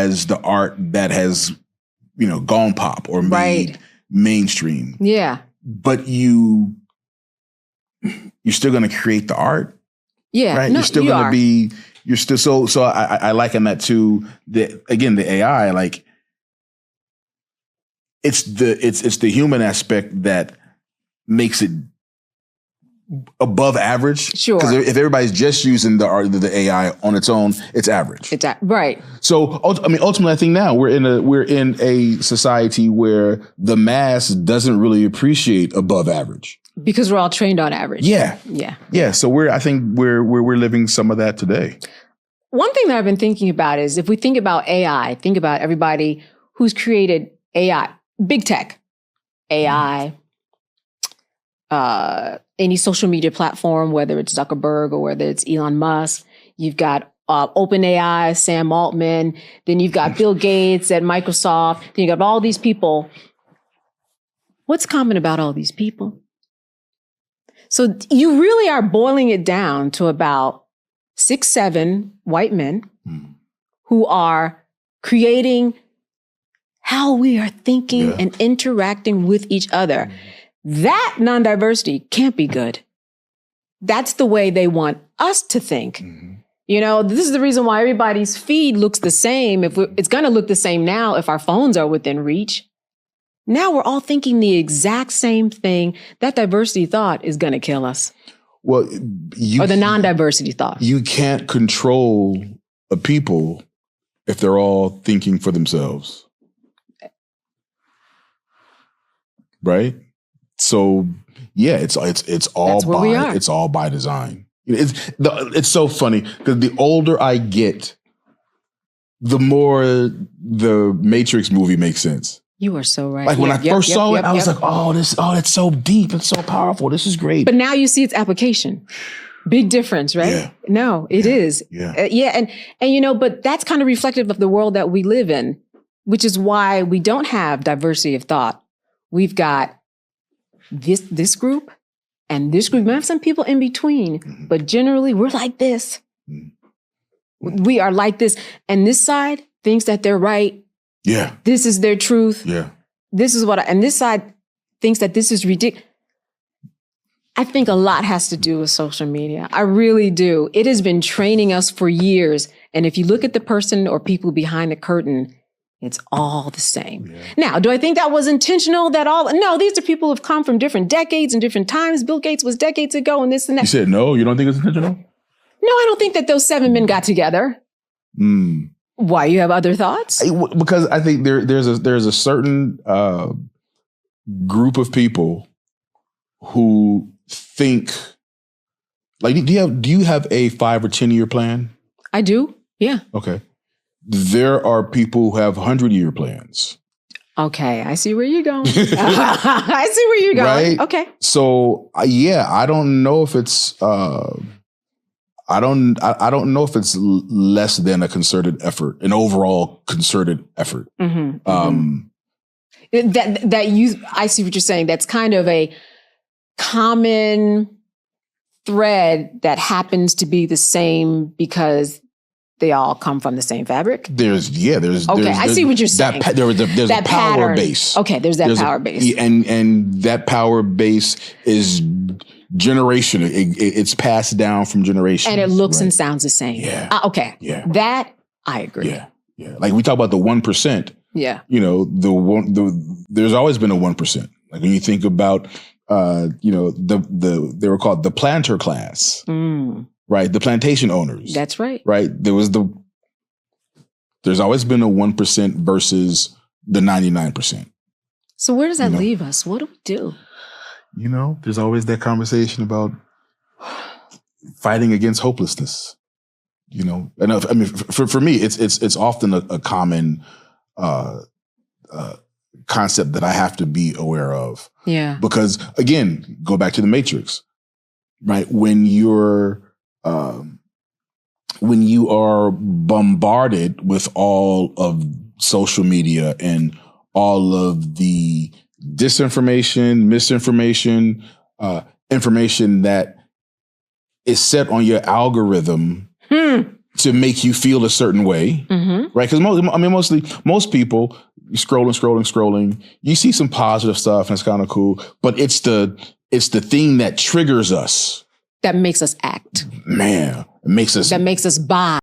as the art that has, gone pop or made mainstream. Yeah. But you're still going to create the art. Yeah. Right. No, you're still going to be, you're still, so I liken that to the AI, like it's the human aspect that makes it above average. Sure. Because if everybody's just using the AI on its own, it's average. Right. So ultimately, I think now we're in a society where the mass doesn't really appreciate above average because we're all trained on average. Yeah. So I think we're living some of that today. One thing that I've been thinking about is if we think about AI, think about everybody who's created AI, big tech, AI. Any social media platform, whether it's Zuckerberg or whether it's Elon Musk. You've got OpenAI, Sam Altman. Then you've got Bill Gates at Microsoft. Then you got all these people. What's common about all these people? So you really are boiling it down to about 6, 7 white men who are creating how we are thinking and interacting with each other. That non-diversity can't be good. That's the way they want us to think. This is the reason why everybody's feed looks the same. It's going to look the same now if our phones are within reach. Now we're all thinking the exact same thing. That diversity thought is going to kill us. Well, or the non-diversity thought. You can't control a people if they're all thinking for themselves. Right? So yeah, it's all by design. It's so funny because the older I get, the more the Matrix movie makes sense. You are so right. Like when I first saw it, I was like, that's so deep. It's so powerful. This is great. But now you see its application. Big difference, right? Yeah. No, it is. Yeah. And but that's kind of reflective of the world that we live in, which is why we don't have diversity of thought. We've got this group and this group. We have some people in between, but generally we're like this. We are like this. And this side thinks that they're right. Yeah. This is their truth. Yeah. This is and this side thinks that this is ridiculous. I think a lot has to do with social media. I really do. It has been training us for years. And if you look at the person or people behind the curtain, it's all the same. Yeah. Now, do I think that was intentional? No, these are people who have come from different decades and different times. Bill Gates was decades ago and this and that. You said no? You don't think it's intentional? No, I don't think that those 7 men got together. Why? You have other thoughts? Because I think there's a certain group of people who think, like, do you have a 5 or 10 year plan? I do. Yeah. Okay. There are people who have 100-year plans. Okay, I see where you're going. I see where you're going. Right? Okay. So I don't know if it's I don't know if it's less than a concerted effort, an overall concerted effort. I see what you're saying. That's kind of a common thread that happens to be the same because they all come from the same fabric. I see what you're saying. There's that a power pattern. base. Okay, there's power base. And that power base is generational. It's passed down from generation. And it looks and sounds the same. Yeah. Okay. Yeah. That I agree. Yeah. Yeah. Like we talk about the 1%. Yeah. There's always been a 1%. Like when you think about they were called the planter class. Right. The plantation owners. That's right. Right. There's always been a 1% versus the 99%. So where does that leave us? What do we do? There's always that conversation about fighting against hopelessness. And I mean, for me, it's often a common concept that I have to be aware of. Yeah. Because again, go back to the Matrix, right? When you are bombarded with all of social media and all of the disinformation, misinformation, information that is set on your algorithm to make you feel a certain way, right? Because most people scrolling, you see some positive stuff and it's kind of cool, but it's the thing that triggers us. That makes us act. Man, that makes us buy.